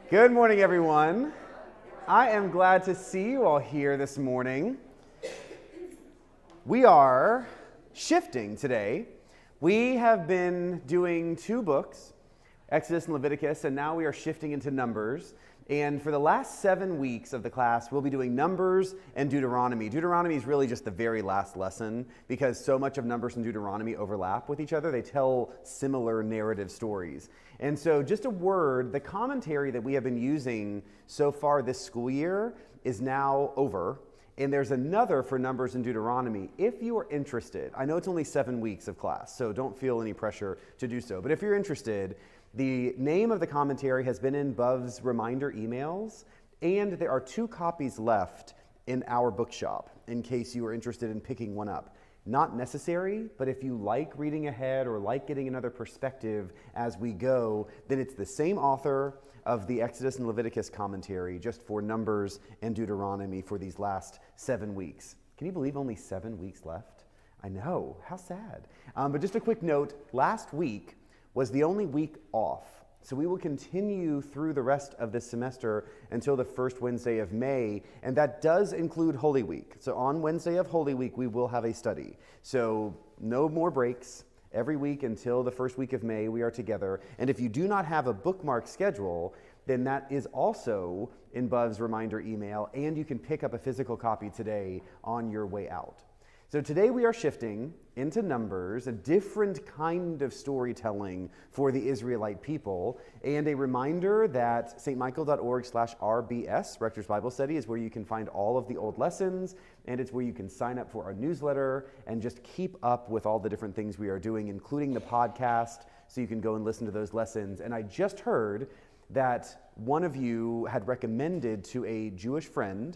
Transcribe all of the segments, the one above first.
Good morning, everyone. I am glad to see you all here this morning. We are shifting today. We have been doing two books, Exodus and Leviticus, and now we are shifting into Numbers. And for the last 7 weeks of the class, we'll be doing Numbers and Deuteronomy. Deuteronomy is really just the very last lesson because so much of Numbers and Deuteronomy overlap with each other. They tell similar narrative stories. And so just a word, the commentary that we have been using so far this school year is now over. And there's another for Numbers and Deuteronomy. If you are interested, I know it's only 7 weeks of class, so don't feel any pressure to do so. But if you're interested, the name of the commentary has been in Buv's reminder emails, and there are 2 copies left in our bookshop in case you are interested in picking one up. Not necessary, but if you like reading ahead or like getting another perspective as we go, then it's the same author of the Exodus and Leviticus commentary just for Numbers and Deuteronomy for these last 7 weeks. Can you believe only 7 weeks left? I know, how sad. But just a quick note, last week was the only week off. So we will continue through the rest of this semester until the first Wednesday of May, and that does include Holy Week. So on Wednesday of Holy Week, we will have a study. So no more breaks. Every week until the first week of May, we are together. And if you do not have a bookmark schedule, then that is also in Buv's reminder email, and you can pick up a physical copy today on your way out. So today we are shifting into Numbers, a different kind of storytelling for the Israelite people, and a reminder that stmichael.org/RBS, Rector's Bible Study, is where you can find all of the old lessons, and it's where you can sign up for our newsletter and just keep up with all the different things we are doing, including the podcast, so you can go and listen to those lessons. And I just heard that one of you had recommended to a Jewish friend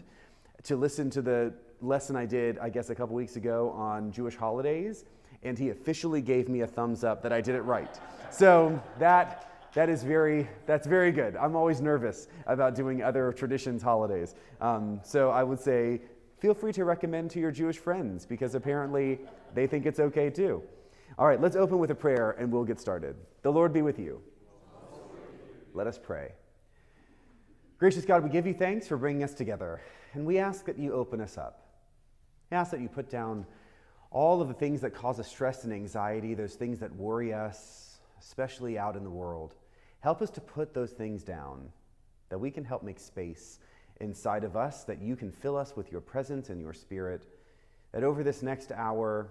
to listen to the lesson I did, I guess, a couple weeks ago on Jewish holidays, and he officially gave me a thumbs up that I did it right. So that's very good. I'm always nervous about doing other traditions holidays. So I would say feel free to recommend to your Jewish friends because apparently they think it's okay too. All right, let's open with a prayer and we'll get started. The Lord be with you. Let us pray. Gracious God, we give you thanks for bringing us together, and we ask that you open us up. We ask that you put down all of the things that cause us stress and anxiety, those things that worry us, especially out in the world. Help us to put those things down, that we can help make space inside of us, that you can fill us with your presence and your spirit, that over this next hour,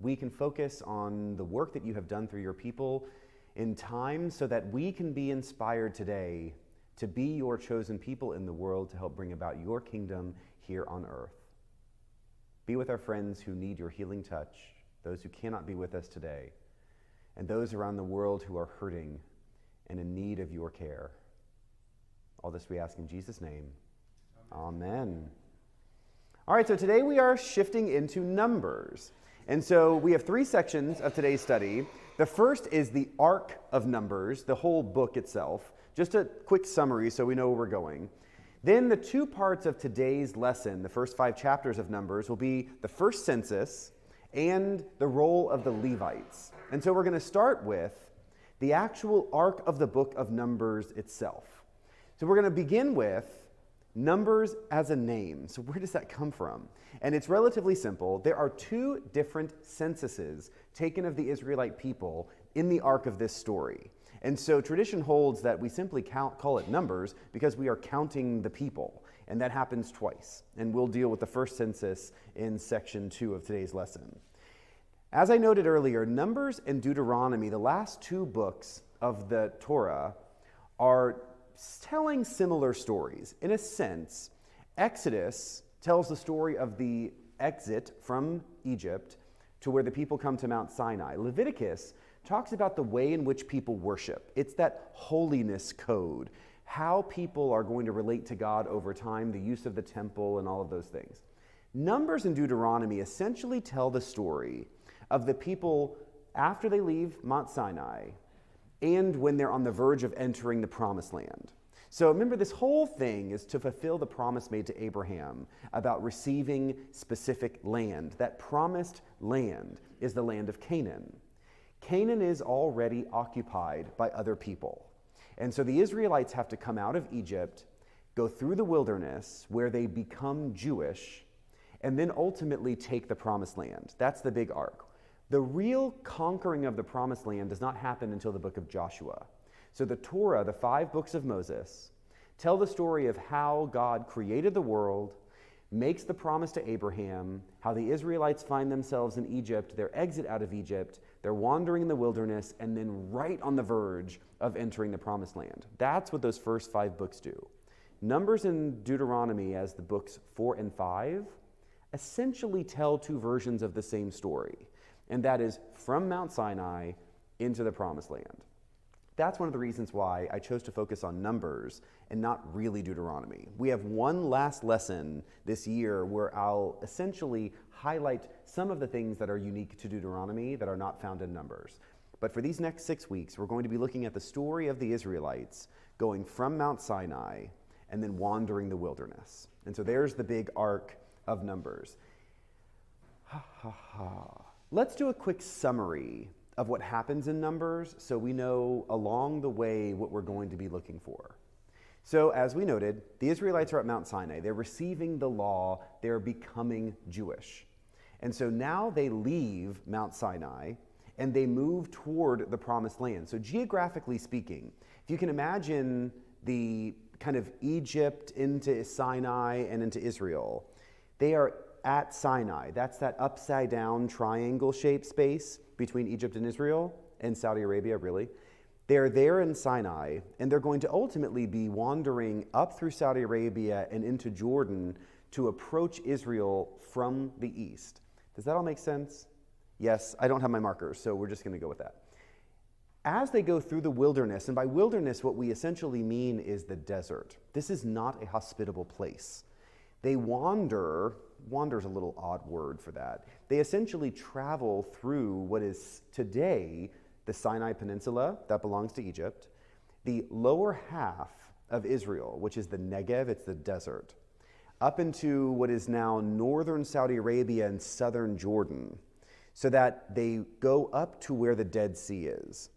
we can focus on the work that you have done through your people in time so that we can be inspired today to be your chosen people in the world to help bring about your kingdom here on earth. Be with our friends who need your healing touch, those who cannot be with us today, and those around the world who are hurting and in need of your care. All this we ask in Jesus' name. Amen. All right, so today we are shifting into Numbers. And so we have 3 sections of today's study. The first is the arc of Numbers, the whole book itself. Just a quick summary so we know where we're going. Then the 2 parts of today's lesson, the first 5 chapters of Numbers, will be the first census and the role of the Levites. And so we're going to start with the actual arc of the book of Numbers itself. So we're going to begin with Numbers as a name. So where does that come from? And it's relatively simple. There are 2 different censuses taken of the Israelite people in the arc of this story. And so tradition holds that we simply call it Numbers because we are counting the people, and that happens twice. And we'll deal with the first census in section 2 of today's lesson. As I noted earlier, Numbers and Deuteronomy, the last 2 books of the Torah, are telling similar stories. In a sense, Exodus tells the story of the exit from Egypt to where the people come to Mount Sinai. Leviticus talks about the way in which people worship. It's that holiness code, how people are going to relate to God over time, the use of the temple, and all of those things. Numbers and Deuteronomy essentially tell the story of the people after they leave Mount Sinai and when they're on the verge of entering the Promised Land. So remember, this whole thing is to fulfill the promise made to Abraham about receiving specific land. That promised land is the land of Canaan. Canaan is already occupied by other people. And so the Israelites have to come out of Egypt, go through the wilderness where they become Jewish, and then ultimately take the promised land. That's the big arc. The real conquering of the promised land does not happen until the book of Joshua. So the Torah, the 5 books of Moses, tell the story of how God created the world, makes the promise to Abraham, how the Israelites find themselves in Egypt, their exit out of Egypt, they're wandering in the wilderness, and then right on the verge of entering the promised land. That's what those first 5 books do. Numbers and Deuteronomy, as the books 4 and 5, essentially tell 2 versions of the same story, and that is from Mount Sinai into the promised land. That's one of the reasons why I chose to focus on Numbers and not really Deuteronomy. We have one last lesson this year where I'll essentially highlight some of the things that are unique to Deuteronomy that are not found in Numbers. But for these next 6 weeks, we're going to be looking at the story of the Israelites going from Mount Sinai and then wandering the wilderness. And so there's the big arc of Numbers. Let's do a quick summary of what happens in Numbers so we know along the way what we're going to be looking for. So as we noted, the Israelites are at Mount Sinai. They're receiving the law. They're becoming Jewish. And so now they leave Mount Sinai and they move toward the promised land. So geographically speaking, if you can imagine the kind of Egypt into Sinai and into Israel, they are at Sinai. That's that upside down triangle shaped space between Egypt and Israel and Saudi Arabia, really. They're there in Sinai, and they're going to ultimately be wandering up through Saudi Arabia and into Jordan to approach Israel from the east. Does that all make sense? Yes, I don't have my markers, so we're just going to go with that. As they go through the wilderness, and by wilderness what we essentially mean is the desert. This is not a hospitable place. They wander's a little odd word for that. They essentially travel through what is today the Sinai Peninsula, that belongs to Egypt, the lower half of Israel, which is the Negev, it's the desert, up into what is now northern Saudi Arabia and southern Jordan, so that they go up to where the Dead Sea is.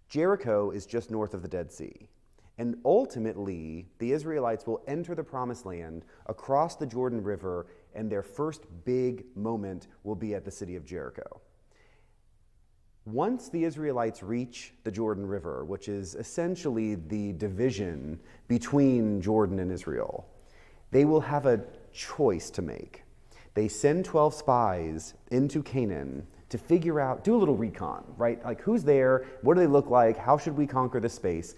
Jericho is just north of the Dead Sea. And ultimately, the Israelites will enter the promised land across the Jordan River, and their first big moment will be at the city of Jericho. Once the Israelites reach the Jordan River, which is essentially the division between Jordan and Israel, they will have a choice to make. They send 12 spies into Canaan to figure out, do a little recon, right? Like, who's there? What do they look like? How should we conquer this space?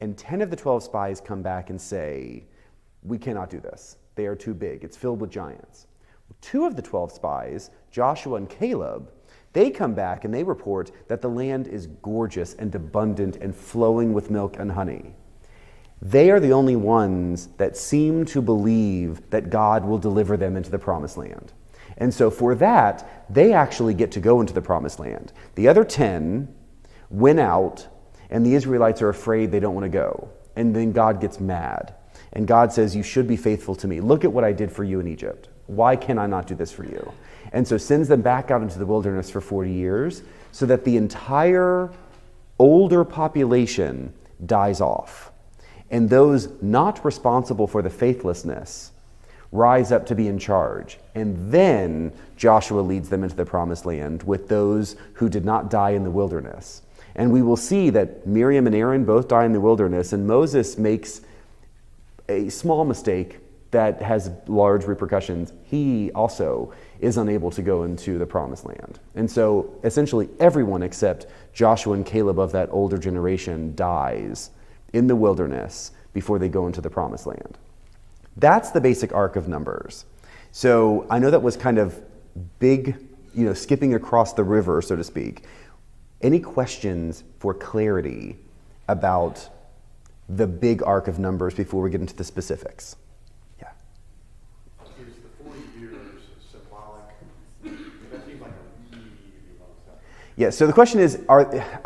And 10 of the 12 spies come back and say, we cannot do this. They are too big. It's filled with giants. 2 of the 12 spies, Joshua and Caleb, they come back and they report that the land is gorgeous and abundant and flowing with milk and honey. They are the only ones that seem to believe that God will deliver them into the promised land. And so for that, they actually get to go into the promised land. The other 10 went out, and the Israelites are afraid they don't want to go. And then God gets mad. And God says, you should be faithful to me. Look at what I did for you in Egypt. Why can I not do this for you? And so sends them back out into the wilderness for 40 years so that the entire older population dies off. And those not responsible for the faithlessness rise up to be in charge. And then Joshua leads them into the promised land with those who did not die in the wilderness. And we will see that Miriam and Aaron both die in the wilderness, and Moses makes a small mistake that has large repercussions. He also is unable to go into the promised land. And so essentially everyone except Joshua and Caleb of that older generation dies in the wilderness before they go into the promised land. That's the basic arc of Numbers. So I know that was kind of big, skipping across the river, so to speak. Any questions for clarity about the big arc of Numbers before we get into the specifics? Yeah. Is the 40 years symbolic? That seems like a really long time. Yeah, so the question is, are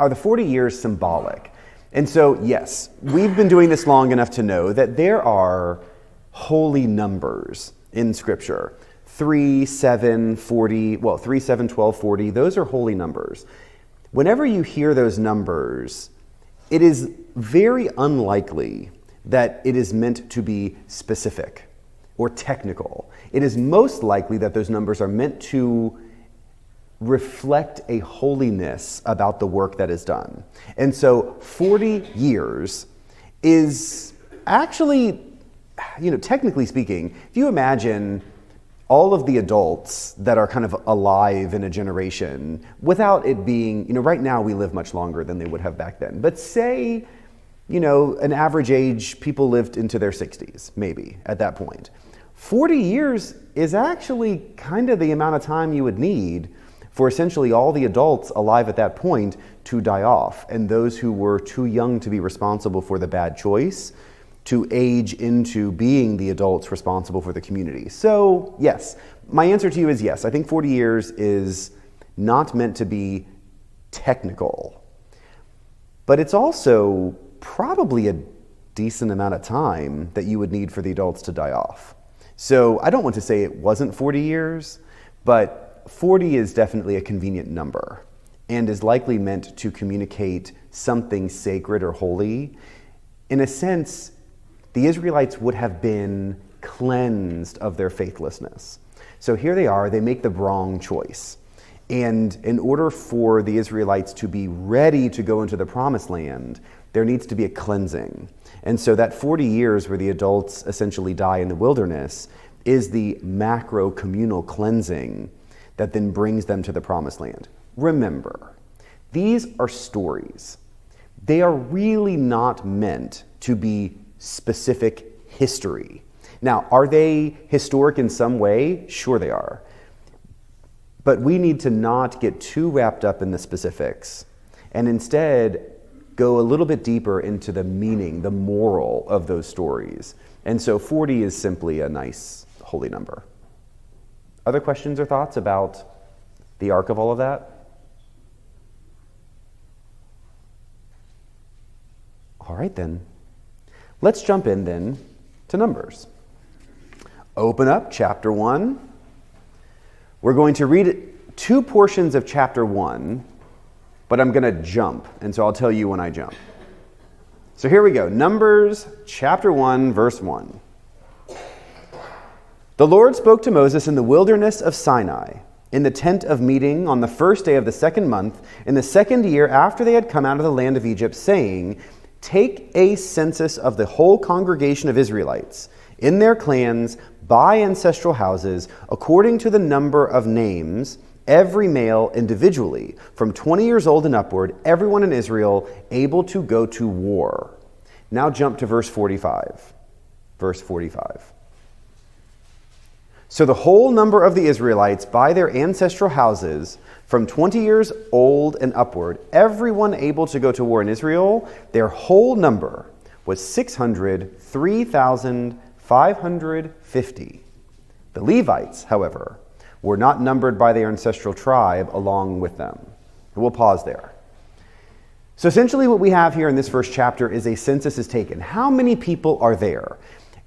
the 40 years symbolic? And so, yes, we've been doing this long enough to know that there are holy numbers in Scripture. 3, 7, 40, 3, 7, 12, 40, those are holy numbers. Whenever you hear those numbers, it is very unlikely that it is meant to be specific or technical. It is most likely that those numbers are meant to reflect a holiness about the work that is done. And so 40 years is actually, technically speaking, if you imagine all of the adults that are kind of alive in a generation, without it being, right now we live much longer than they would have back then. But say, an average age, people lived into their 60s, maybe, at that point. 40 years is actually kind of the amount of time you would need for essentially all the adults alive at that point to die off, and those who were too young to be responsible for the bad choice to age into being the adults responsible for the community. So yes, my answer to you is yes. I think 40 years is not meant to be technical, but it's also probably a decent amount of time that you would need for the adults to die off. So I don't want to say it wasn't 40 years, but 40 is definitely a convenient number and is likely meant to communicate something sacred or holy. In a sense, the Israelites would have been cleansed of their faithlessness. So here they are, they make the wrong choice. And in order for the Israelites to be ready to go into the promised land, there needs to be a cleansing. And so that 40 years where the adults essentially die in the wilderness is the macro communal cleansing that then brings them to the promised land. Remember, these are stories. They are really not meant to be specific history. Now, are they historic in some way? Sure they are. But we need to not get too wrapped up in the specifics and instead go a little bit deeper into the meaning, the moral of those stories. And so 40 is simply a nice holy number. Other questions or thoughts about the arc of all of that? All right then. Let's jump in then to Numbers. Open up chapter 1. We're going to read two portions of chapter 1, but I'm going to jump, and so I'll tell you when I jump. So here we go. Numbers chapter 1, verse 1. The Lord spoke to Moses in the wilderness of Sinai, in the tent of meeting, on the first day of the second month, in the second year after they had come out of the land of Egypt, saying, Take a census of the whole congregation of Israelites, in their clans, by ancestral houses, according to the number of names, every male individually, from 20 years old and upward, everyone in Israel able to go to war. Now jump to verse 45. Verse 45. So the whole number of the Israelites by their ancestral houses, from 20 years old and upward, everyone able to go to war in Israel, their whole number was 603,550. The Levites, however, were not numbered by their ancestral tribe along with them. We'll pause there. So essentially what we have here in this first chapter is a census is taken. How many people are there?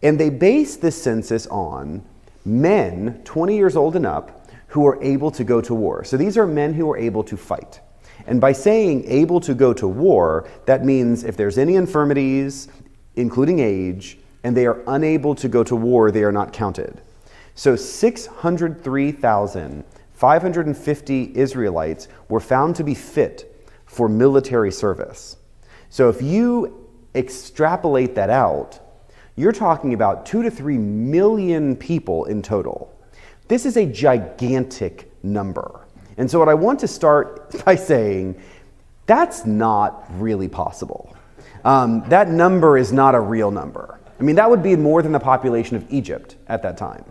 And they base this census on men 20 years old and up who are able to go to war. So these are men who are able to fight. And by saying able to go to war, that means if there's any infirmities, including age, and they are unable to go to war, they are not counted. So 603,550 Israelites were found to be fit for military service. So if you extrapolate that out, you're talking about 2 to 3 million people in total. This is a gigantic number. And so what I want to start by saying, that's not really possible. That number is not a real number. I mean, that would be more than the population of Egypt at that time.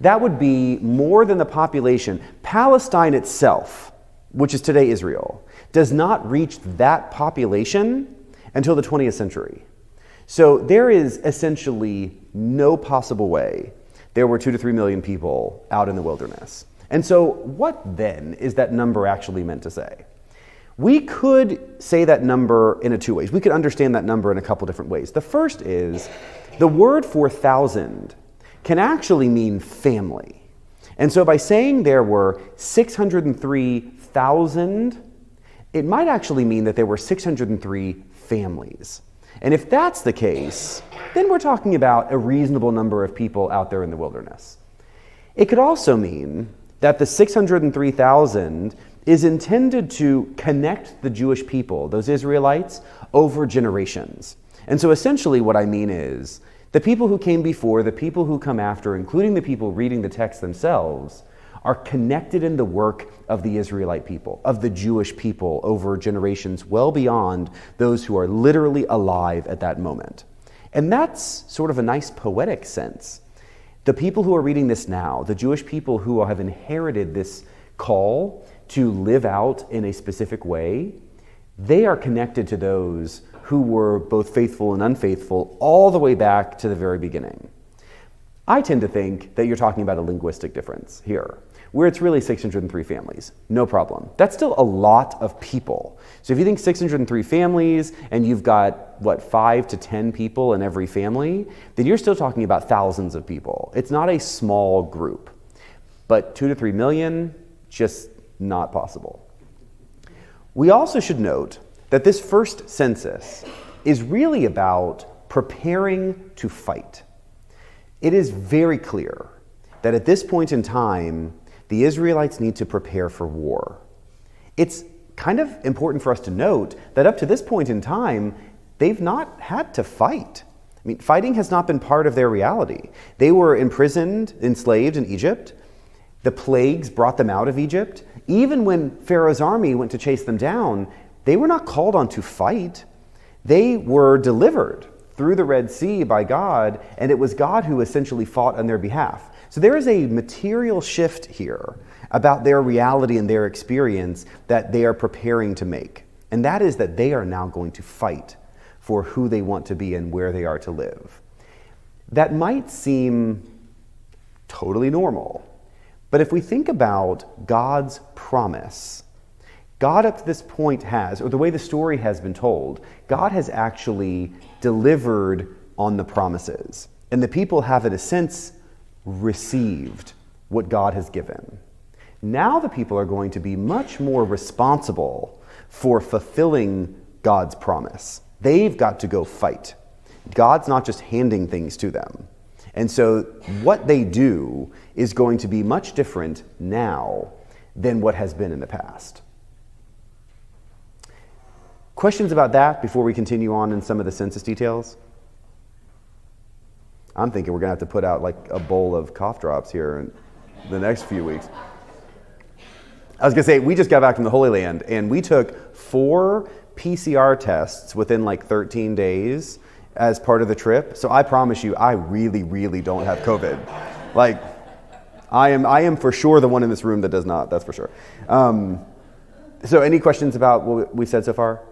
That would be more than the population. Palestine itself, which is today Israel, does not reach that population until the 20th century. So there is essentially no possible way there were 2 to 3 million people out in the wilderness. And so what then is that number actually meant to say? We could say that number in two ways. We could understand that number in a couple different ways. The first is the word for 1,000 can actually mean family. And so by saying there were 603,000 it might actually mean that there were 603 families. And if that's the case, then we're talking about a reasonable number of people out there in the wilderness. It could also mean that the 603,000 is intended to connect the Jewish people, those Israelites, over generations. And so essentially what I mean is the people who came before, the people who come after, including the people reading the text themselves, are connected in the work of the Israelite people, of the Jewish people over generations well beyond those who are literally alive at that moment. And that's sort of a nice poetic sense. The people who are reading this now, the Jewish people who have inherited this call to live out in a specific way, they are connected to those who were both faithful and unfaithful all the way back to the very beginning. I tend to think that you're talking about a linguistic difference here, where it's really 603 families. No problem. That's still a lot of people. So if you think 603 families and you've got, 5 to 10 people in every family, then you're still talking about thousands of people. It's not a small group. But 2 to 3 million, just not possible. We also should note that this first census is really about preparing to fight. It is very clear that at this point in time, the Israelites need to prepare for war. It's kind of important for us to note that up to this point in time, they've not had to fight. I mean, fighting has not been part of their reality. They were imprisoned, enslaved in Egypt. The plagues brought them out of Egypt. Even when Pharaoh's army went to chase them down, they were not called on to fight. They were delivered through the Red Sea by God, and it was God who essentially fought on their behalf. So there is a material shift here about their reality and their experience that they are preparing to make. And that is that they are now going to fight for who they want to be and where they are to live. That might seem totally normal, but if we think about God's promise, God up to this point has, or the way the story has been told, God has actually delivered on the promises. And the people have, in a sense, received what God has given. Now the people are going to be much more responsible for fulfilling God's promise. They've got to go fight. God's not just handing things to them. And so what they do is going to be much different now than what has been in the past. Questions about that before we continue on in some of the census details? I'm thinking we're going to have to put out like a bowl of cough drops here in the next few weeks. I was going to say, we just got back from the Holy Land, and we took 4 PCR tests within like 13 days as part of the trip. So I promise you, I really, really don't have COVID. Like, I am for sure the one in this room that does not, that's for sure. So any questions about what we've said so far?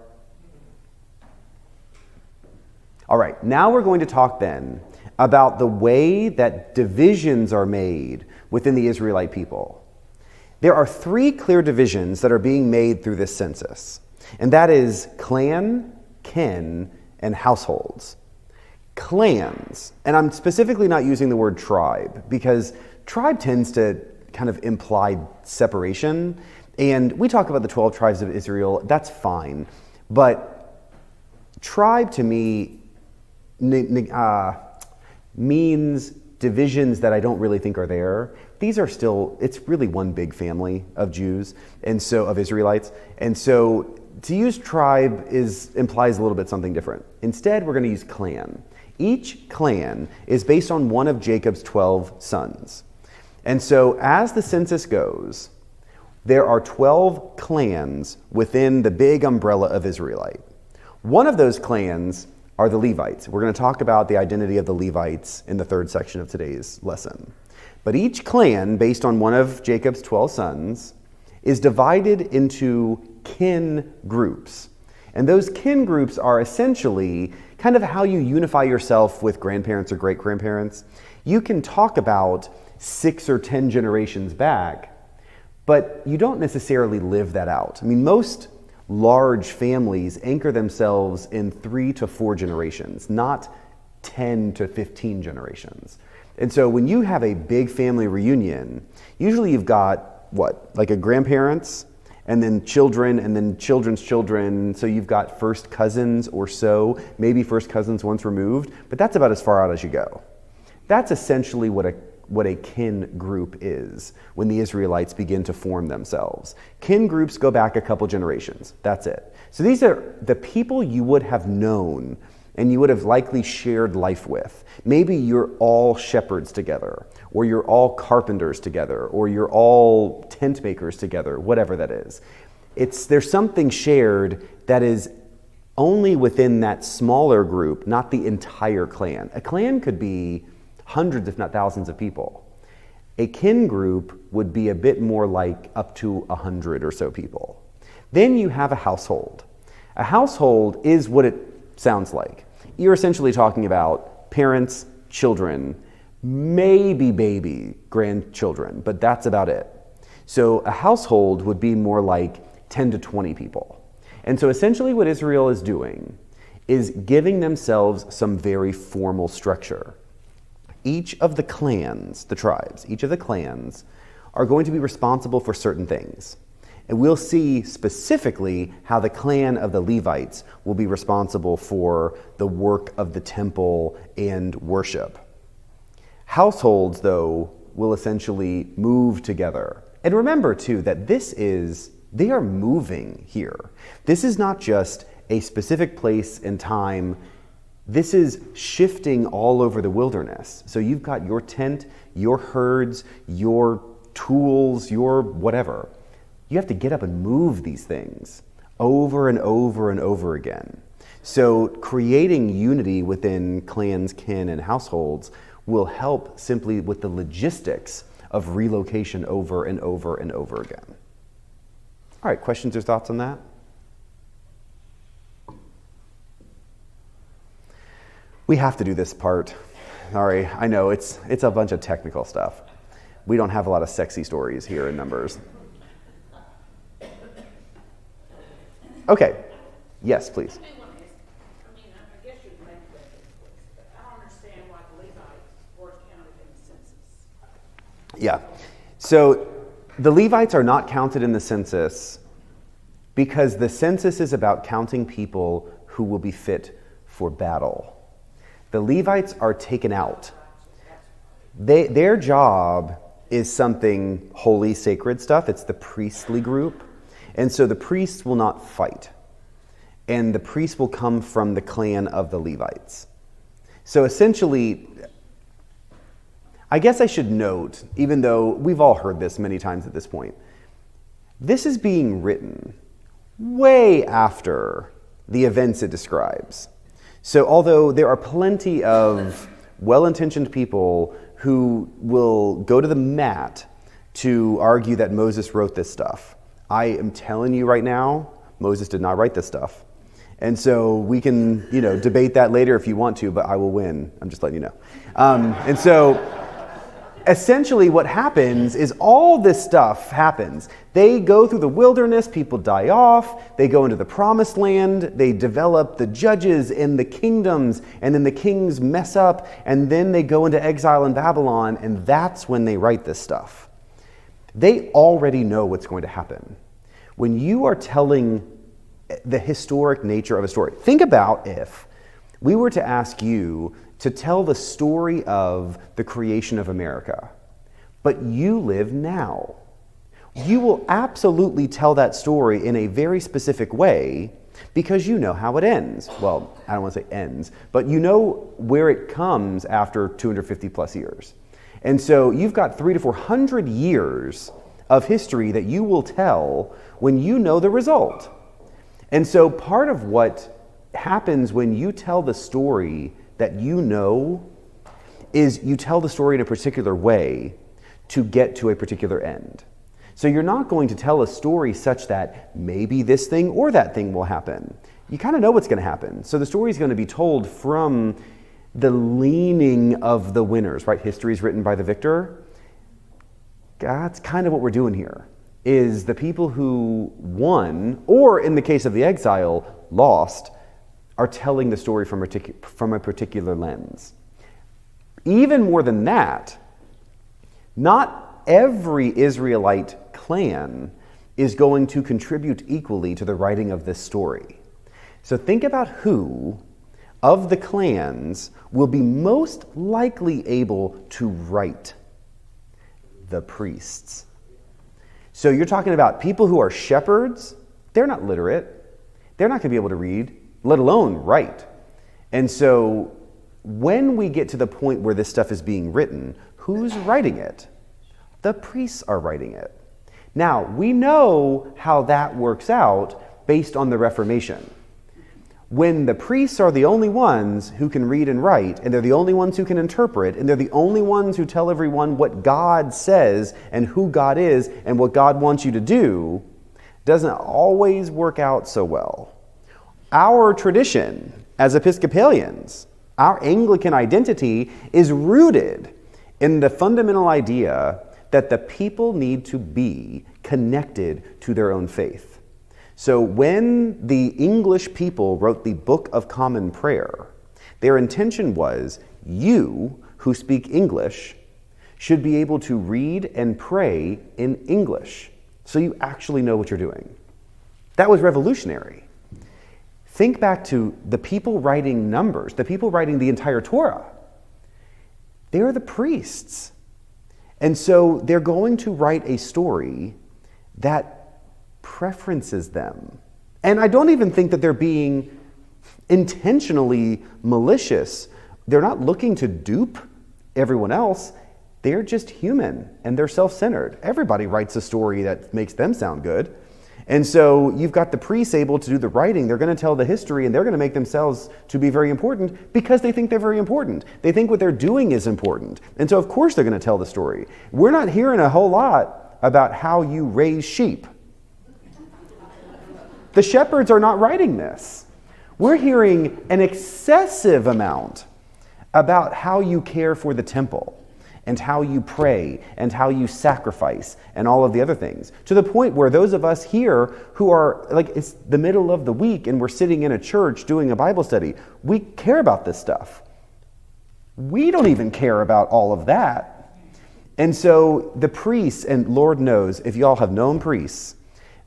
All right, now we're going to talk then about the way that divisions are made within the Israelite people. There are 3 clear divisions that are being made through this census, and that is clan, kin, and households. Clans, and I'm specifically not using the word tribe, because tribe tends to kind of imply separation, and we talk about the 12 tribes of Israel, that's fine, but tribe to me means divisions that I don't really think are there. These are still, it's really one big family of Jews, and so of Israelites. And so to use tribe implies a little bit something different. Instead, we're going to use clan. Each clan is based on one of Jacob's 12 sons. And so as the census goes, there are 12 clans within the big umbrella of Israelite. One of those clans are the Levites. We're going to talk about the identity of the Levites in the 3rd section of today's lesson. But each clan, based on one of Jacob's 12 sons, is divided into kin groups. And those kin groups are essentially kind of how you unify yourself with grandparents or great-grandparents. You can talk about 6 or 10 generations back, but you don't necessarily live that out. I mean, most large families anchor themselves in 3 to 4 generations, not 10 to 15 generations. And so when you have a big family reunion, usually you've got, like a grandparents, and then children, and then children's children. So you've got first cousins or so, maybe first cousins once removed, but that's about as far out as you go. That's essentially what a kin group is when the Israelites begin to form themselves. Kin groups go back a couple generations. That's it. So these are the people you would have known and you would have likely shared life with. Maybe you're all shepherds together, or you're all carpenters together, or you're all tent makers together, whatever that is. There's something shared that is only within that smaller group, not the entire clan. A clan could be hundreds, if not thousands of people. A kin group would be a bit more like up to 100 or so people. Then you have a household. A household is what it sounds like. You're essentially talking about parents, children, maybe baby, grandchildren, but that's about it. So a household would be more like 10 to 20 people. And so essentially what Israel is doing is giving themselves some very formal structure. Each of the clans, the tribes, each of the clans are going to be responsible for certain things. And we'll see specifically how the clan of the Levites will be responsible for the work of the temple and worship. Households, though, will essentially move together. And remember, too, that they are moving here. This is not just a specific place and time. This is shifting all over the wilderness. So you've got your tent, your herds, your tools, your whatever. You have to get up and move these things over and over and over again. So creating unity within clans, kin, and households will help simply with the logistics of relocation over and over and over again. All right, questions or thoughts on that? We have to do this part. Sorry, I know it's a bunch of technical stuff. We don't have a lot of sexy stories here in Numbers. Okay, yes, please. I guess you can make that, but I don't understand why the Levites weren't counted in the census. Yeah, so the Levites are not counted in the census because the census is about counting people who will be fit for battle. The Levites are taken out. Their job is something holy, sacred stuff. It's the priestly group. And so the priests will not fight. And the priests will come from the clan of the Levites. So essentially, I guess I should note, even though we've all heard this many times at this point, this is being written way after the events it describes. So although there are plenty of well-intentioned people who will go to the mat to argue that Moses wrote this stuff, I am telling you right now, Moses did not write this stuff. And so we can, debate that later if you want to, but I will win. I'm just letting you know. And so essentially what happens is all this stuff happens. They go through the wilderness, people die off, they go into the promised land, they develop the judges and the kingdoms, and then the kings mess up, and then they go into exile in Babylon, and that's when they write this stuff. They already know what's going to happen. When you are telling the historic nature of a story, think about if we were to ask you to tell the story of the creation of America, but you live now. You will absolutely tell that story in a very specific way because you know how it ends. Well, I don't want to say ends, but you know where it comes after 250 plus years. And so you've got 300 to 400 years of history that you will tell when you know the result. And so part of what happens when you tell the story that you know is you tell the story in a particular way to get to a particular end. So you're not going to tell a story such that maybe this thing or that thing will happen. You kind of know what's going to happen. So the story is going to be told from the leaning of the winners, right? History is written by the victor. That's kind of what we're doing here, is the people who won, or in the case of the exile, lost, are telling the story from a particular lens. Even more than that, not every Israelite clan is going to contribute equally to the writing of this story. So think about who of the clans will be most likely able to write. The priests. So you're talking about people who are shepherds. They're not literate. They're not going to be able to read, let alone write. And so when we get to the point where this stuff is being written, who's writing it? The priests are writing it. Now, we know how that works out based on the Reformation. When the priests are the only ones who can read and write, and they're the only ones who can interpret, and they're the only ones who tell everyone what God says and who God is and what God wants you to do, doesn't always work out so well. Our tradition as Episcopalians, our Anglican identity is rooted in the fundamental idea that the people need to be connected to their own faith. So when the English people wrote the Book of Common Prayer, their intention was you who speak English should be able to read and pray in English so you actually know what you're doing. That was revolutionary. Think back to the people writing Numbers, the people writing the entire Torah. They're the priests. And so they're going to write a story that preferences them. And I don't even think that they're being intentionally malicious. They're not looking to dupe everyone else. They're just human and they're self-centered. Everybody writes a story that makes them sound good. And so you've got the priests able to do the writing. They're going to tell the history and they're going to make themselves to be very important because they think they're very important. They think what they're doing is important. And so of course they're going to tell the story. We're not hearing a whole lot about how you raise sheep. The shepherds are not writing this. We're hearing an excessive amount about how you care for the temple and how you pray and how you sacrifice and all of the other things, to the point where those of us here who are like, it's the middle of the week and we're sitting in a church doing a Bible study, we care about this stuff. We don't even care about all of that. And so the priests, and Lord knows if y'all have known priests,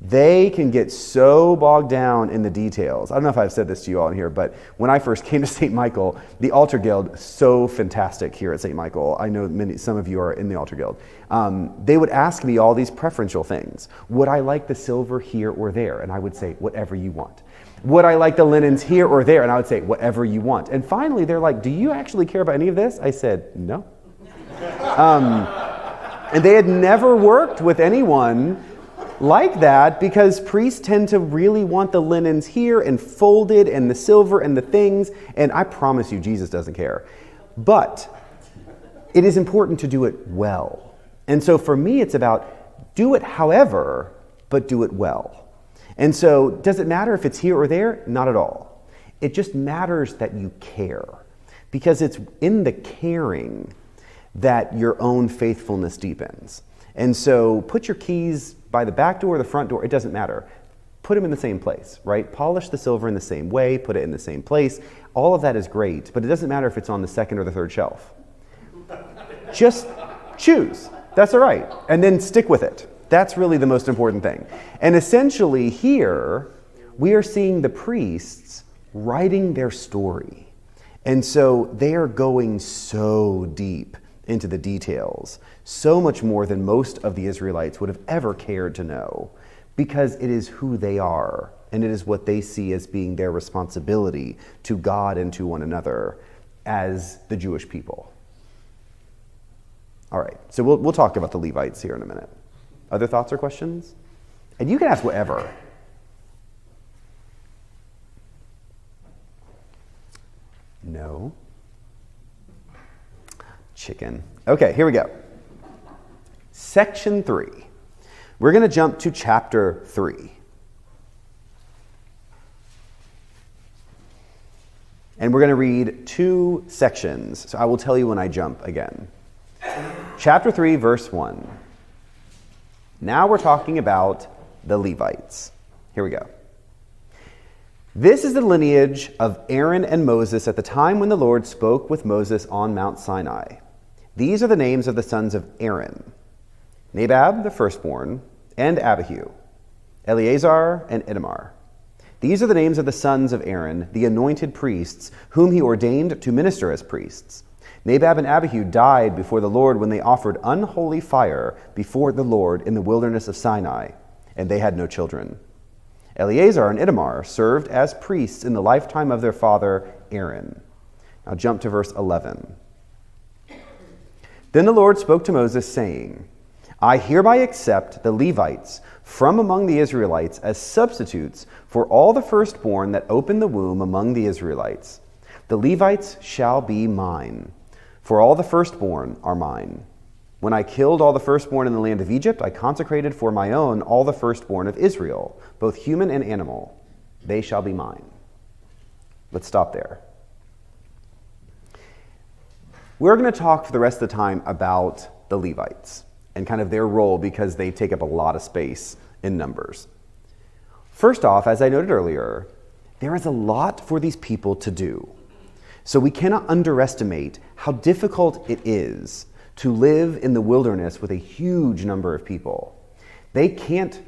they can get so bogged down in the details. I don't know if I've said this to you all in here, but when I first came to St. Michael, the altar guild, so fantastic here at St. Michael. I know some of you are in the altar guild. They would ask me all these preferential things. Would I like the silver here or there? And I would say, whatever you want. Would I like the linens here or there? And I would say, whatever you want. And finally, they're like, do you actually care about any of this? I said, no. And they had never worked with anyone like that, because priests tend to really want the linens here and folded and the silver and the things, and I promise you Jesus doesn't care. But it is important to do it well. And so for me it's about do it however, but do it well. And so does it matter if it's here or there? Not at all. It just matters that you care, because it's in the caring that your own faithfulness deepens. And so put your keys by the back door or the front door, it doesn't matter. Put them in the same place, right? Polish the silver in the same way, put it in the same place. All of that is great, but it doesn't matter if it's on the second or the third shelf. Just choose. That's all right. And then stick with it. That's really the most important thing. And essentially here, we are seeing the priests writing their story. And so they are going so deep into the details, so much more than most of the Israelites would have ever cared to know, because it is who they are, and it is what they see as being their responsibility to God and to one another as the Jewish people. All right, so we'll talk about the Levites here in a minute. Other thoughts or questions? And you can ask whatever. No? Chicken. Okay, here we go. Section 3. We're going to jump to chapter 3. And we're going to read 2 sections. So I will tell you when I jump again. Chapter 3, verse 1. Now we're talking about the Levites. Here we go. This is the lineage of Aaron and Moses at the time when the Lord spoke with Moses on Mount Sinai. These are the names of the sons of Aaron: Nadab, the firstborn, and Abihu. Eleazar and Ithamar. These are the names of the sons of Aaron, the anointed priests, whom he ordained to minister as priests. Nadab and Abihu died before the Lord when they offered unholy fire before the Lord in the wilderness of Sinai, and they had no children. Eleazar and Ithamar served as priests in the lifetime of their father Aaron. Now jump to verse 11. Then the Lord spoke to Moses, saying, I hereby accept the Levites from among the Israelites as substitutes for all the firstborn that open the womb among the Israelites. The Levites shall be mine, for all the firstborn are mine. When I killed all the firstborn in the land of Egypt, I consecrated for my own all the firstborn of Israel, both human and animal. They shall be mine. Let's stop there. We're going to talk for the rest of the time about the Levites and kind of their role because they take up a lot of space in Numbers. First off, as I noted earlier, there is a lot for these people to do. So we cannot underestimate how difficult it is to live in the wilderness with a huge number of people. They can't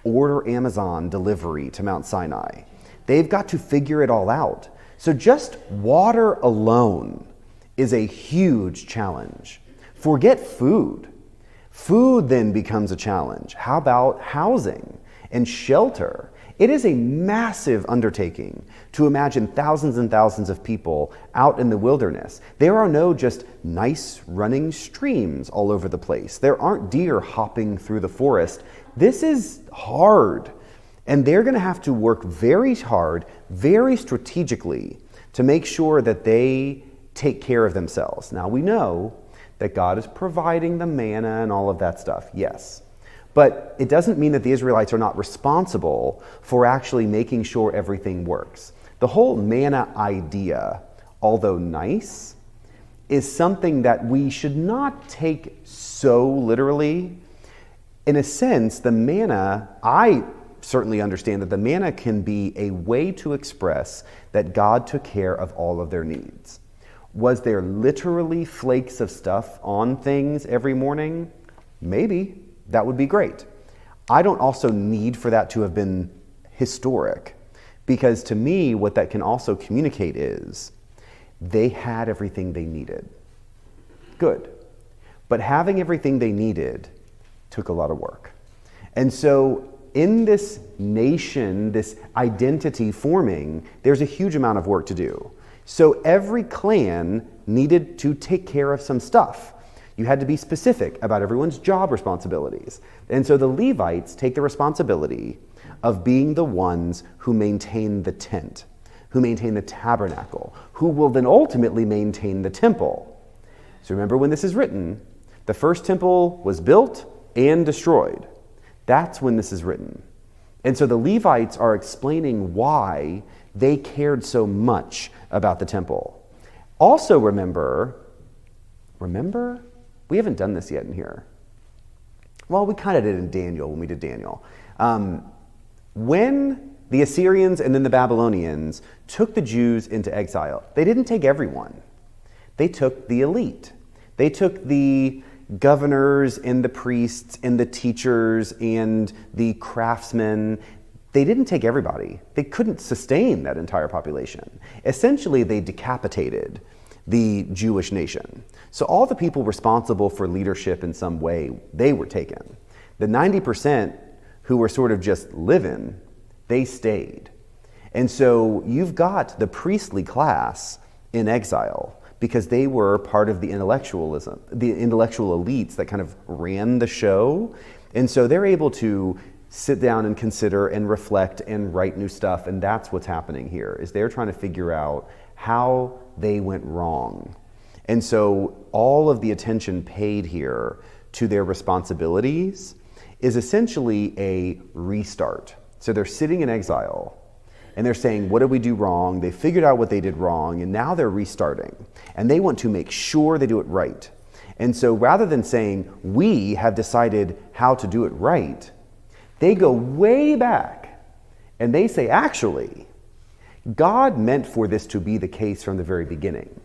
order Amazon delivery to Mount Sinai. They've got to figure it all out. So just water alone is a huge challenge. Forget food. Food then becomes a challenge. How about housing and shelter? It is a massive undertaking to imagine thousands and thousands of people out in the wilderness. There are no just nice running streams all over the place. There aren't deer hopping through the forest. This is hard. And they're going to have to work very hard, very strategically to make sure that they take care of themselves. Now we know that God is providing the manna and all of that stuff, yes. But it doesn't mean that the Israelites are not responsible for actually making sure everything works. The whole manna idea, although nice, is something that we should not take so literally. In a sense, the manna, I certainly understand that the manna can be a way to express that God took care of all of their needs. Was there literally flakes of stuff on things every morning? Maybe. That would be great. I don't also need for that to have been historic, because to me, what that can also communicate is they had everything they needed. Good. But having everything they needed took a lot of work. And so in this nation, this identity forming, there's a huge amount of work to do. So every clan needed to take care of some stuff. You had to be specific about everyone's job responsibilities. And so the Levites take the responsibility of being the ones who maintain the tent, who maintain the tabernacle, who will then ultimately maintain the temple. So remember when this is written, the first temple was built and destroyed. That's when this is written. And so the Levites are explaining why they cared so much about the temple. Also remember, we haven't done this yet in here. Well, we kind of did in Daniel when we did Daniel. When the Assyrians and then the Babylonians took the Jews into exile, they didn't take everyone. They took the elite. They took the governors and the priests and the teachers and the craftsmen. They didn't take everybody. They couldn't sustain that entire population. Essentially, they decapitated the Jewish nation. So all the people responsible for leadership in some way, they were taken. The 90% who were sort of just living, they stayed. And so you've got the priestly class in exile because they were part of the intellectual elites that kind of ran the show. And so they're able to sit down and consider and reflect and write new stuff, and that's what's happening here, is they're trying to figure out how they went wrong. And so all of the attention paid here to their responsibilities is essentially a restart. So they're sitting in exile, and they're saying, what did we do wrong? They figured out what they did wrong, and now they're restarting. And they want to make sure they do it right. And so rather than saying, we have decided how to do it right, they go way back, and they say, actually, God meant for this to be the case from the very beginning.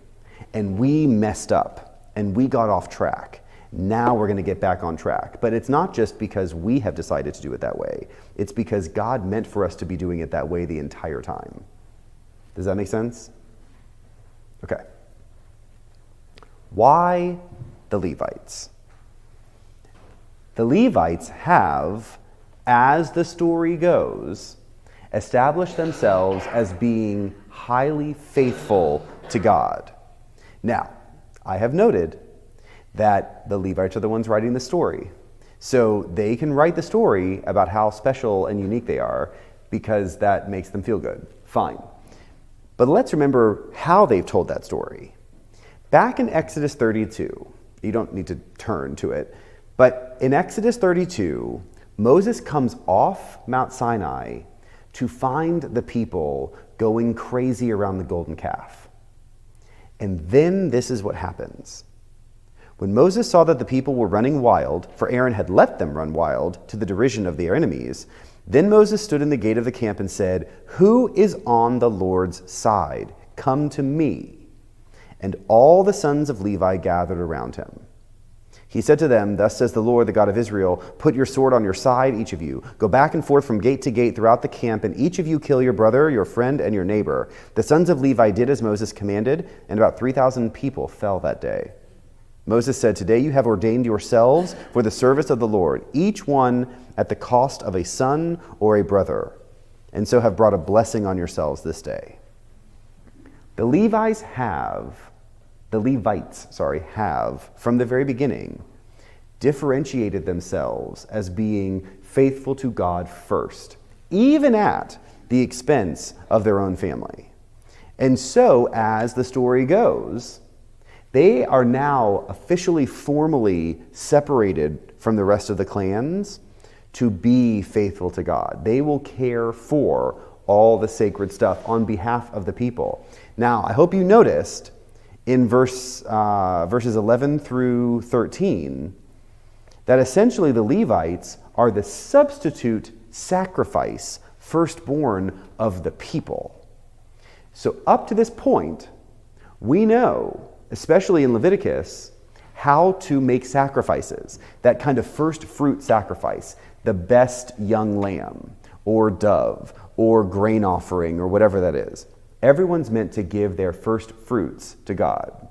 And we messed up, and we got off track. Now we're going to get back on track. But it's not just because we have decided to do it that way. It's because God meant for us to be doing it that way the entire time. Does that make sense? Okay. Why the Levites? The Levites have, as the story goes, established themselves as being highly faithful to God. Now, I have noted that the Levites are the ones writing the story. So they can write the story about how special and unique they are because that makes them feel good. Fine. But let's remember how they've told that story. Back in Exodus 32, you don't need to turn to it, but in Exodus 32, Moses comes off Mount Sinai to find the people going crazy around the golden calf. And then this is what happens. When Moses saw that the people were running wild, for Aaron had let them run wild to the derision of their enemies, then Moses stood in the gate of the camp and said, "Who is on the Lord's side? Come to me." And all the sons of Levi gathered around him. He said to them, "Thus says the Lord, the God of Israel, put your sword on your side, each of you. Go back and forth from gate to gate throughout the camp, and each of you kill your brother, your friend, and your neighbor." The sons of Levi did as Moses commanded, and about 3,000 people fell that day. Moses said, "Today you have ordained yourselves for the service of the Lord, each one at the cost of a son or a brother, and so have brought a blessing on yourselves this day." The Levites have, from the very beginning, differentiated themselves as being faithful to God first, even at the expense of their own family. And so, as the story goes, they are now officially, formally separated from the rest of the clans to be faithful to God. They will care for all the sacred stuff on behalf of the people. Now, I hope you noticed in verses 11 through 13 that essentially the Levites are the substitute sacrifice, firstborn of the people. So up to this point, we know, especially in Leviticus, how to make sacrifices, that kind of first fruit sacrifice, the best young lamb or dove or grain offering or whatever that is. Everyone's meant to give their first fruits to God.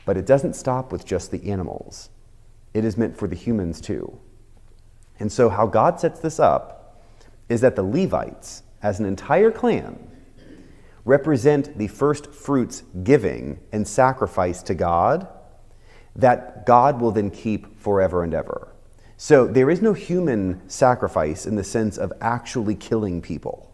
But it doesn't stop with just the animals. It is meant for the humans too. And so how God sets this up is that the Levites, as an entire clan, represent the first fruits giving and sacrifice to God that God will then keep forever and ever. So there is no human sacrifice in the sense of actually killing people.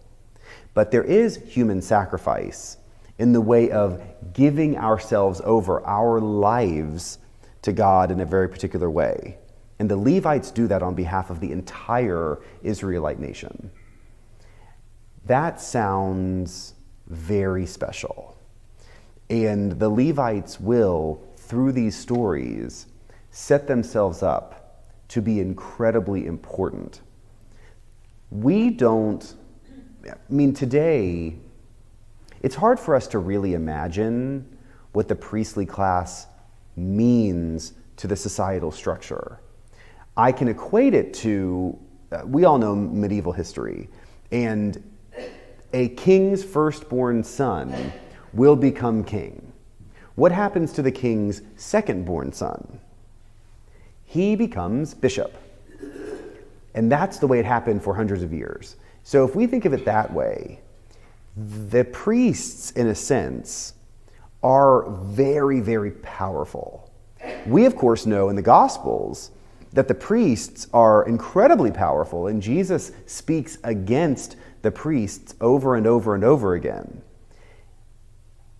But there is human sacrifice in the way of giving ourselves over, our lives, to God in a very particular way. And the Levites do that on behalf of the entire Israelite nation. That sounds very special. And the Levites will, through these stories, set themselves up to be incredibly important. Today, it's hard for us to really imagine what the priestly class means to the societal structure. I can equate it to, we all know medieval history, and a king's firstborn son will become king. What happens to the king's second-born son? He becomes bishop. And that's the way it happened for hundreds of years. So if we think of it that way, the priests, in a sense, are very, very powerful. We, of course, know in the Gospels that the priests are incredibly powerful, and Jesus speaks against the priests over and over and over again.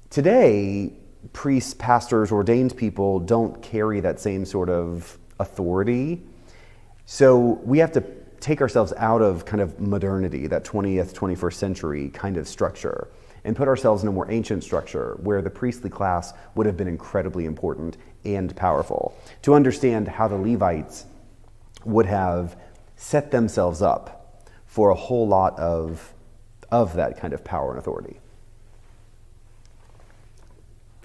Today, priests, pastors, ordained people don't carry that same sort of authority. So we have to take ourselves out of kind of modernity, that 20th, 21st century kind of structure, and put ourselves in a more ancient structure where the priestly class would have been incredibly important and powerful, to understand how the Levites would have set themselves up for a whole lot of that kind of power and authority.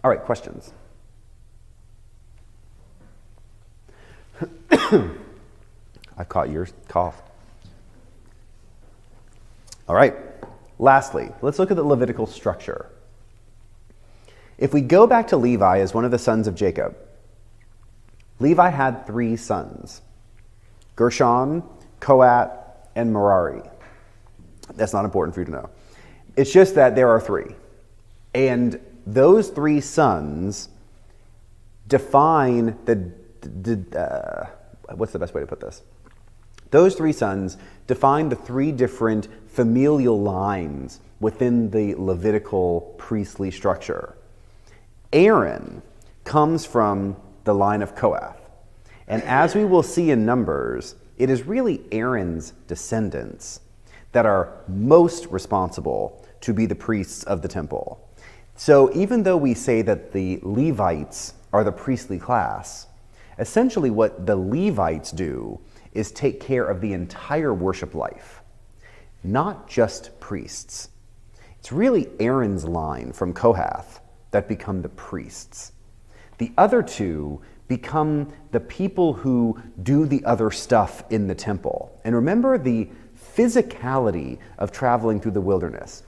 All right, questions? I caught your cough. All right. Lastly, let's look at the Levitical structure. If we go back to Levi as one of the sons of Jacob, Levi had 3 sons, Gershon, Kohat, and Merari. That's not important for you to know. It's just that there are 3. And those 3 sons define what's the best way to put this? Those 3 sons define the 3 different familial lines within the Levitical priestly structure. Aaron comes from the line of Kohath. And as we will see in Numbers, it is really Aaron's descendants that are most responsible to be the priests of the temple. So even though we say that the Levites are the priestly class, essentially what the Levites do is take care of the entire worship life, not just priests. It's really Aaron's line from Kohath that become the priests. The other 2 become the people who do the other stuff in the temple. And remember the physicality of traveling through the wilderness.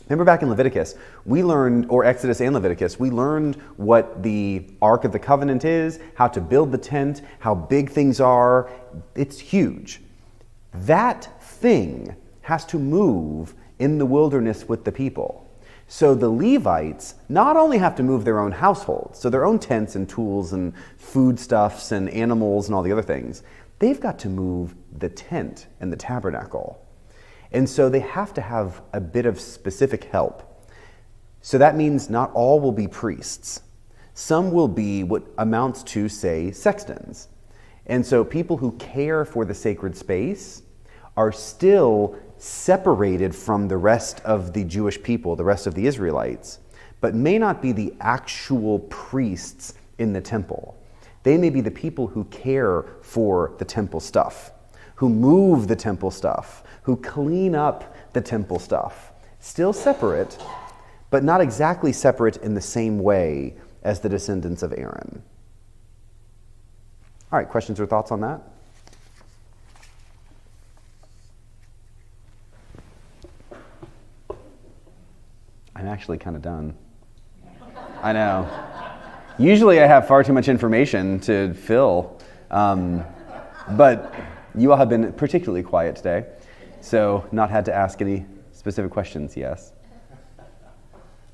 Remember back in Leviticus, we learned, or Exodus and Leviticus, we learned what the Ark of the Covenant is, how to build the tent, how big things are. It's huge. That thing has to move in the wilderness with the people. So the Levites not only have to move their own households, so their own tents and tools and foodstuffs and animals and all the other things, they've got to move the tent and the tabernacle. And so they have to have a bit of specific help. So that means not all will be priests. Some will be what amounts to, say, sextons. And so people who care for the sacred space are still separated from the rest of the Jewish people, the rest of the Israelites, but may not be the actual priests in the temple. They may be the people who care for the temple stuff, who move the temple stuff, who clean up the temple stuff. Still separate, but not exactly separate in the same way as the descendants of Aaron. All right, questions or thoughts on that? I'm actually kind of done. I know. Usually I have far too much information to fill, but you all have been particularly quiet today, so not had to ask any specific questions, yes.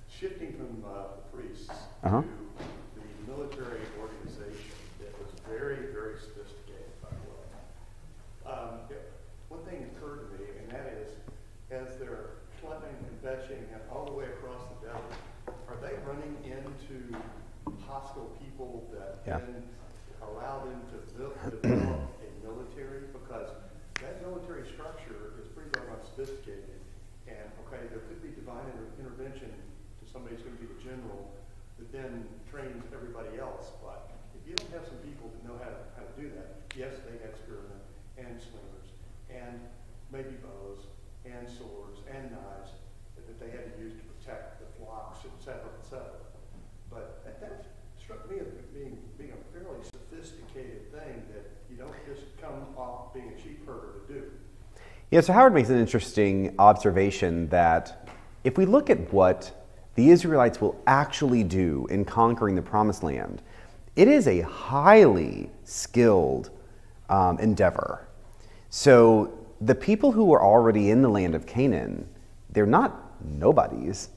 Shifting from the priests Uh-huh. to the military organization that was very, very sophisticated, by the way. One thing occurred to me, and that is, as they're flooding and fetching and all the way across the desert, are they running into hostile people that then allow them to develop a military? Because that military structure is pretty darn sophisticated. And okay, there could be divine intervention to somebody who's going to be the general that then trains everybody else. But if you don't have some people that know how to do that, yes, they had spearmen and slingers and maybe bows and swords and knives that they had to use to protect the flocks, et cetera, et cetera. But that struck me as being a fairly sophisticated thing that you don't just come off being a sheep herder to do. Yeah, so Howard makes an interesting observation that if we look at what the Israelites will actually do in conquering the Promised Land, it is a highly skilled endeavor. So the people who are already in the land of Canaan, they're not nobodies.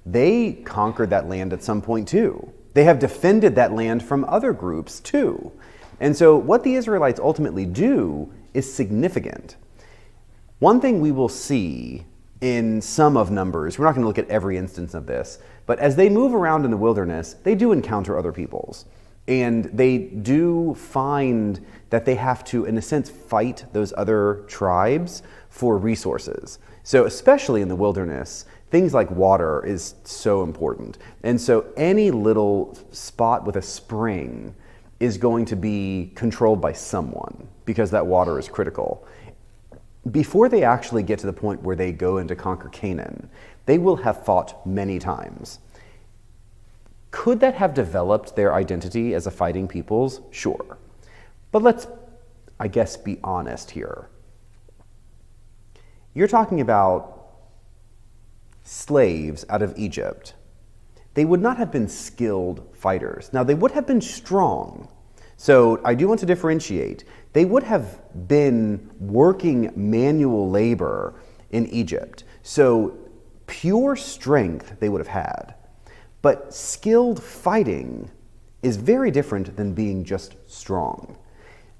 They conquered that land at some point too. They have defended that land from other groups too. And so what the Israelites ultimately do is significant. One thing we will see in some of Numbers, we're not going to look at every instance of this, but as they move around in the wilderness, they do encounter other peoples. And they do find that they have to, in a sense, fight those other tribes for resources. So especially in the wilderness, things like water is so important. And so any little spot with a spring is going to be controlled by someone because that water is critical. Before they actually get to the point where they go in to conquer Canaan, they will have fought many times. Could that have developed their identity as a fighting peoples? Sure. But let's I guess, be honest here. You're talking about slaves out of Egypt. They would not have been skilled fighters. Now, they would have been strong. So I do want to differentiate. They would have been working manual labor in Egypt. So pure strength they would have had. But skilled fighting is very different than being just strong.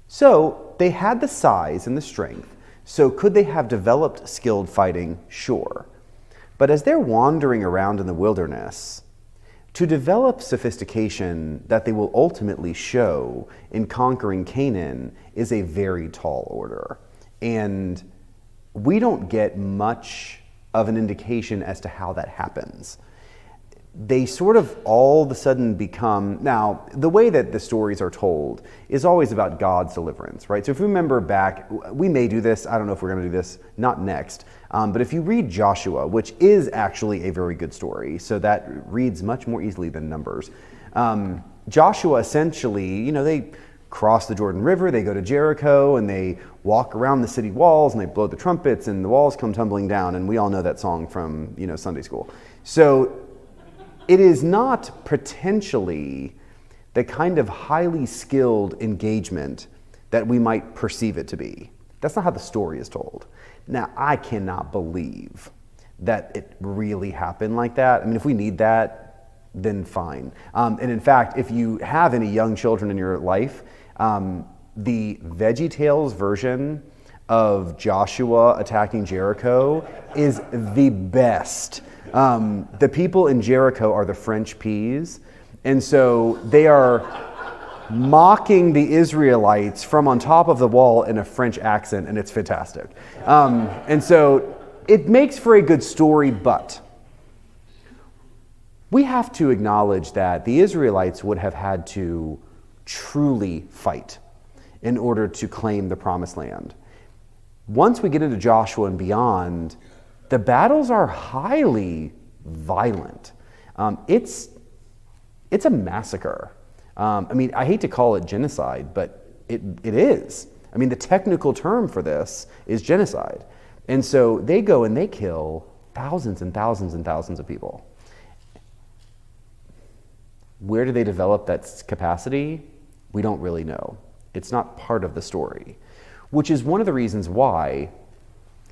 So they had the size and the strength. So could they have developed skilled fighting? Sure. But as they're wandering around in the wilderness, to develop sophistication that they will ultimately show in conquering Canaan is a very tall order. And we don't get much of an indication as to how that happens. They sort of all of a sudden become, now, the way that the stories are told is always about God's deliverance, right? So if you remember back, we may do this, I don't know if we're going to do this, not next, but if you read Joshua, which is actually a very good story, so that reads much more easily than Numbers. Joshua essentially, they cross the Jordan River, they go to Jericho, and they walk around the city walls, and they blow the trumpets, and the walls come tumbling down, and we all know that song from, Sunday school. So it is not potentially the kind of highly skilled engagement that we might perceive it to be. That's not how the story is told. Now, I cannot believe that it really happened like that. I mean, if we need that, then fine. And in fact, if you have any young children in your life, the VeggieTales version of Joshua attacking Jericho is the best. The people in Jericho are the French peas, and so they are mocking the Israelites from on top of the wall in a French accent, and it's fantastic. And so it makes for a good story, but we have to acknowledge that the Israelites would have had to truly fight in order to claim the promised land. Once we get into Joshua and beyond, the battles are highly violent. It's a massacre. I hate to call it genocide, but it is. The technical term for this is genocide. And so they go and they kill thousands and thousands and thousands of people. Where do they develop that capacity? We don't really know. It's not part of the story, which is one of the reasons why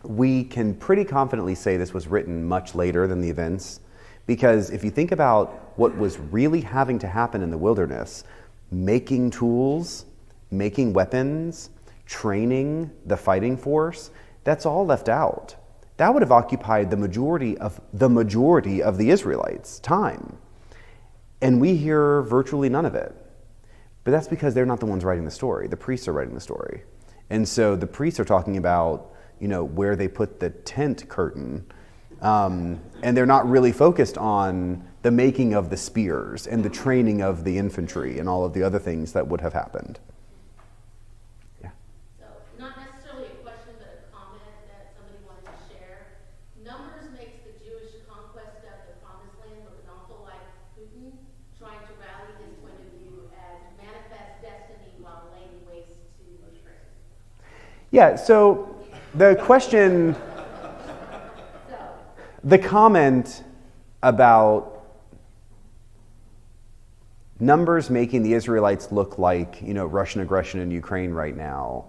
we can pretty confidently say this was written much later than the events, because if you think about what was really having to happen in the wilderness, making tools, making weapons, training the fighting force, that's all left out. That would have occupied the majority of the Israelites' time. And we hear virtually none of it. But that's because they're not the ones writing the story. The priests are writing the story. And so the priests are talking about where they put the tent curtain. And they're not really focused on the making of the spears and the training of the infantry and all of the other things that would have happened. Yeah. So, not necessarily a question, but a comment that somebody wanted to share. Numbers makes the Jewish conquest of the Promised Land look an awful like Putin trying to rally his point of view as manifest destiny while laying waste to Ukraine. Yeah, so the question, the comment about Numbers making the Israelites look like, Russian aggression in Ukraine right now,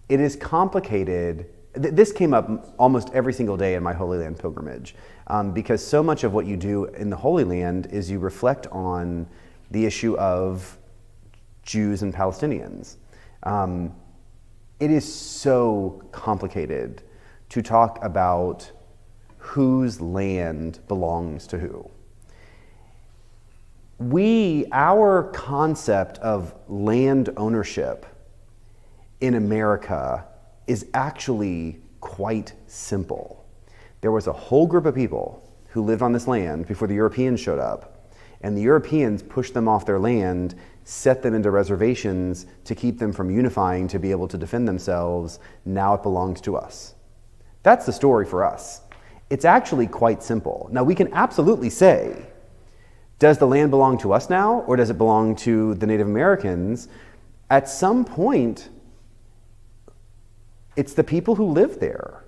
it is complicated. This came up almost every single day in my Holy Land pilgrimage, because so much of what you do in the Holy Land is you reflect on the issue of Jews and Palestinians. It is so complicated to talk about whose land belongs to who. Our concept of land ownership in America is actually quite simple. There was a whole group of people who lived on this land before the Europeans showed up, and the Europeans pushed them off their land, set them into reservations to keep them from unifying to be able to defend themselves. Now it belongs to us. That's the story for us. It's actually quite simple. Now we can absolutely say Does the land belong to us now, or does it belong to the Native Americans? At some point, it's the people who live there.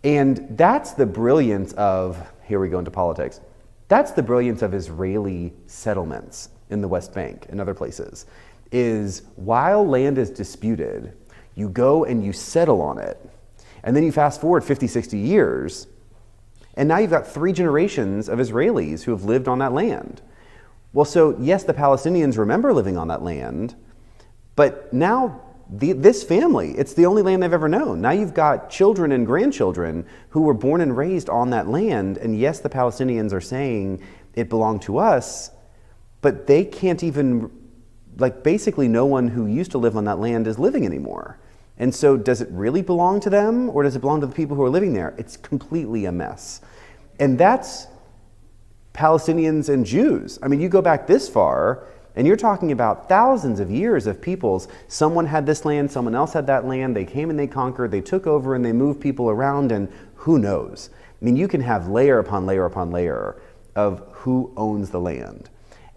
And that's the brilliance of, here we go into politics, that's the brilliance of Israeli settlements in the West Bank and other places, is while land is disputed, you go and you settle on it. And then you fast forward 50, 60 years, and now you've got 3 generations of Israelis who have lived on that land. Well, so yes, the Palestinians remember living on that land, but now this family, it's the only land they've ever known. Now you've got children and grandchildren who were born and raised on that land, and yes, the Palestinians are saying it belonged to us, but they can't even, like, basically no one who used to live on that land is living anymore. And so does it really belong to them, or does it belong to the people who are living there? It's completely a mess. And that's Palestinians and Jews. I mean, you go back this far, and you're talking about thousands of years of peoples. Someone had this land, someone else had that land, they came and they conquered, they took over and they moved people around, and who knows? I mean, you can have layer upon layer upon layer of who owns the land.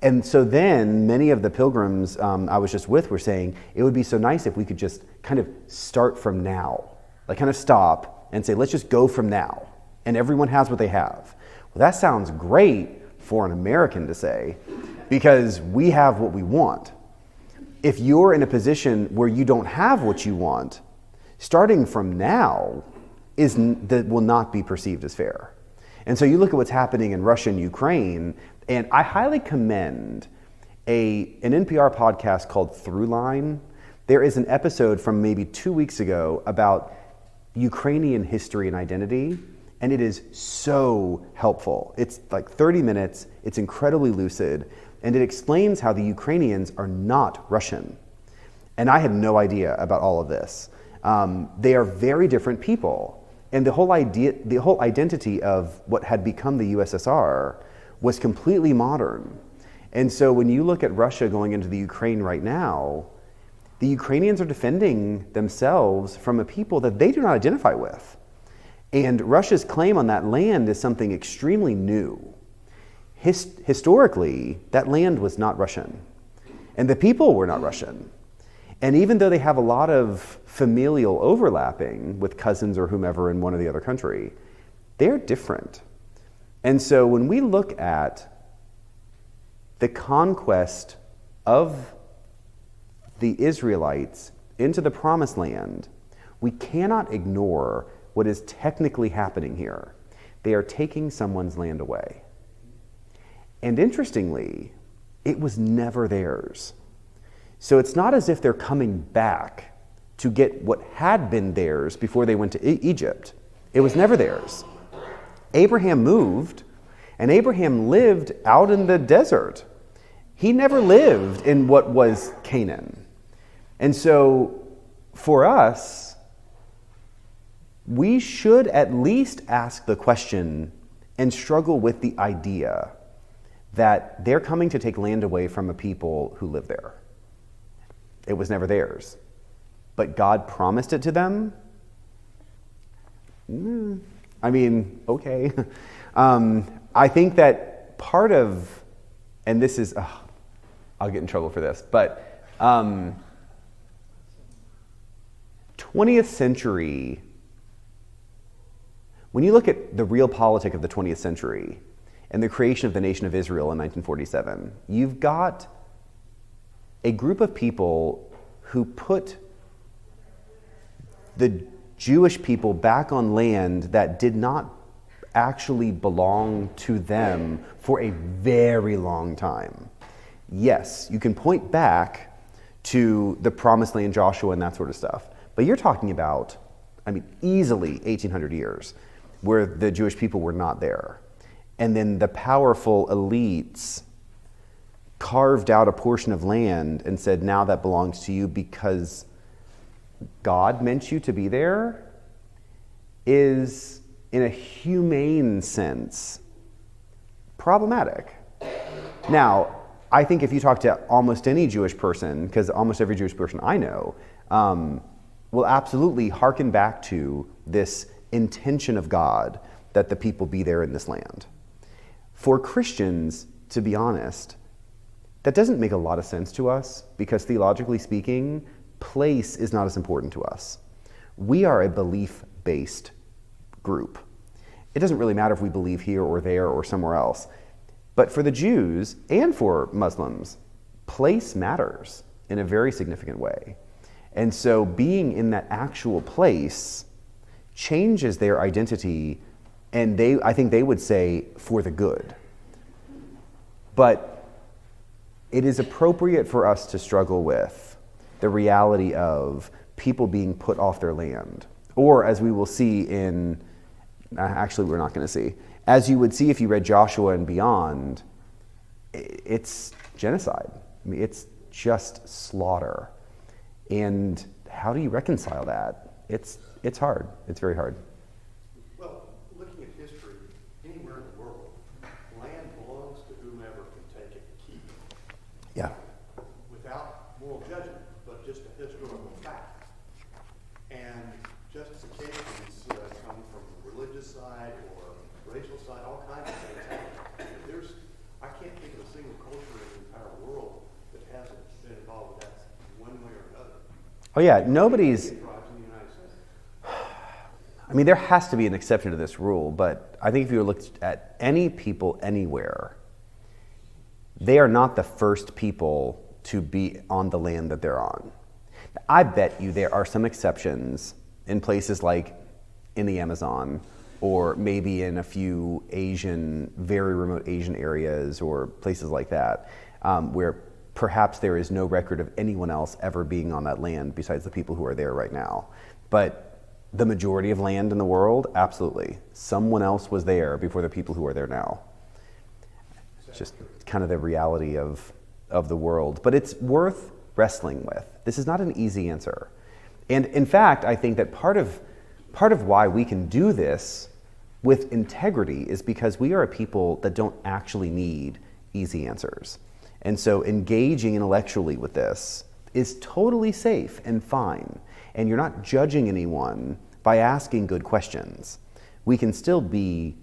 And so then many of the pilgrims I was just with were saying, it would be so nice if we could just kind of start from now, like kind of stop and say, let's just go from now, and everyone has what they have. Well, that sounds great for an American to say, because we have what we want. If you're in a position where you don't have what you want, starting from now will not be perceived as fair. And so you look at what's happening in Russia and Ukraine, and I highly commend an NPR podcast called Throughline. There is an episode from maybe 2 weeks ago about Ukrainian history and identity, and it is so helpful. It's like 30 minutes, it's incredibly lucid, and it explains how the Ukrainians are not Russian. And I had no idea about all of this. They are very different people. And the whole identity of what had become the USSR was completely modern. And so when you look at Russia going into the Ukraine right now, the Ukrainians are defending themselves from a people that they do not identify with. And Russia's claim on that land is something extremely new. Historically, that land was not Russian, and the people were not Russian. And even though they have a lot of familial overlapping with cousins or whomever in one or the other country, they're different. And so when we look at the conquest of the Israelites into the Promised Land, we cannot ignore what is technically happening here. They are taking someone's land away. And interestingly, it was never theirs. So it's not as if they're coming back to get what had been theirs before they went to Egypt. It was never theirs. Abraham moved, and Abraham lived out in the desert. He never lived in what was Canaan. And so for us, we should at least ask the question and struggle with the idea that they're coming to take land away from a people who live there. It was never theirs. But God promised it to them? I mean, okay. I think that part of, and this is, I'll get in trouble for this, but 20th century, when you look at the real politic of the 20th century and the creation of the nation of Israel in 1947, you've got a group of people who put the Jewish people back on land that did not actually belong to them for a very long time. Yes, you can point back to the Promised Land, Joshua, and that sort of stuff, but you're talking about, I mean, easily 1,800 years where the Jewish people were not there. And then the powerful elites carved out a portion of land and said, now that belongs to you because God meant you to be there, is, in a humane sense, problematic. Now, I think if you talk to almost any Jewish person, because almost every Jewish person I know, will absolutely hearken back to this intention of God that the people be there in this land. For Christians, to be honest, that doesn't make a lot of sense to us because theologically speaking, place is not as important to us. We are a belief-based group. It doesn't really matter if we believe here or there or somewhere else. But for the Jews and for Muslims, place matters in a very significant way. And so being in that actual place changes their identity, and I think they would say for the good. But it is appropriate for us to struggle with the reality of people being put off their land. Or as we will see in, actually we're not going to see, as you would see if you read Joshua and beyond, it's genocide. I mean, it's just slaughter. And how do you reconcile that? It's hard. It's very hard. Well, looking at history, anywhere in the world, land belongs to whomever can take it and keep it. Yeah. Without moral judgment, but just a historical fact. And justifications come from the religious side or racial side, all kinds of things happen. I can't think of a single culture in the entire world that hasn't been involved with that one way or another. Oh yeah, nobody's... Tribes in the United States. I mean, there has to be an exception to this rule, but I think if you look at any people anywhere, they are not the first people to be on the land that they're on. I bet you there are some exceptions in places like in the Amazon, or maybe in a few Asian, very remote Asian areas or places like that, where perhaps there is no record of anyone else ever being on that land besides the people who are there right now. But the majority of land in the world, absolutely. Someone else was there before the people who are there now. It's just kind of the reality of the world. But it's worth wrestling with. This is not an easy answer. And in fact, I think that part of why we can do this with integrity is because we are a people that don't actually need easy answers. And so engaging intellectually with this is totally safe and fine. And you're not judging anyone by asking good questions. We can still be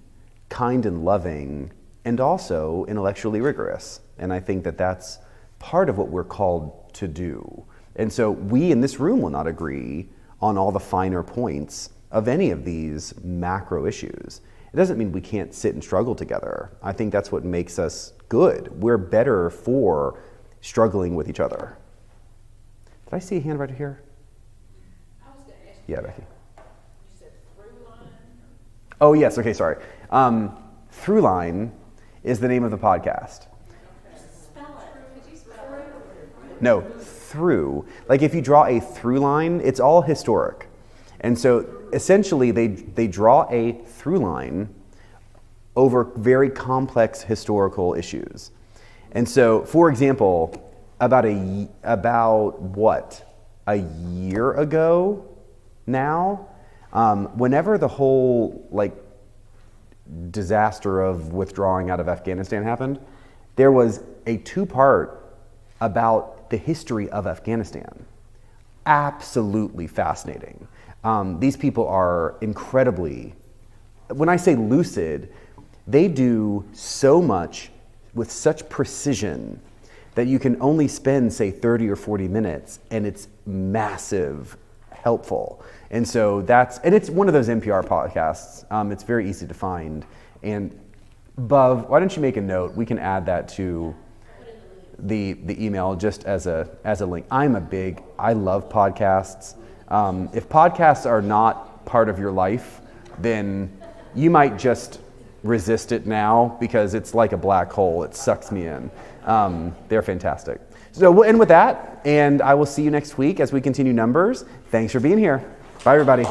kind and loving and also intellectually rigorous. And I think that that's part of what we're called to do. And so we in this room will not agree on all the finer points of any of these macro issues. It doesn't mean we can't sit and struggle together. I think that's what makes us good. We're better for struggling with each other. Did I see a hand right here? I was going to ask you. Yeah, Becky. You said through line? Oh, yes. Okay, sorry. Throughline is the name of the podcast. Spell it. Could you spell it? No, through. Like if you draw a through line, it's all historic. And so essentially they draw a through line over very complex historical issues. And so, for example, about a year ago now, whenever the whole disaster of withdrawing out of Afghanistan happened, there was a two-part about the history of Afghanistan. Absolutely fascinating. These people are incredibly, when I say lucid, they do so much with such precision that you can only spend, say, 30 or 40 minutes, and it's massive, helpful. And so it's one of those NPR podcasts. It's very easy to find. And Bub, why don't you make a note? We can add that to the email just as a link. I love podcasts. If podcasts are not part of your life, then you might just resist it now because it's like a black hole. It sucks me in. They're fantastic. So we'll end with that, and I will see you next week as we continue Numbers. Thanks for being here. Bye, everybody.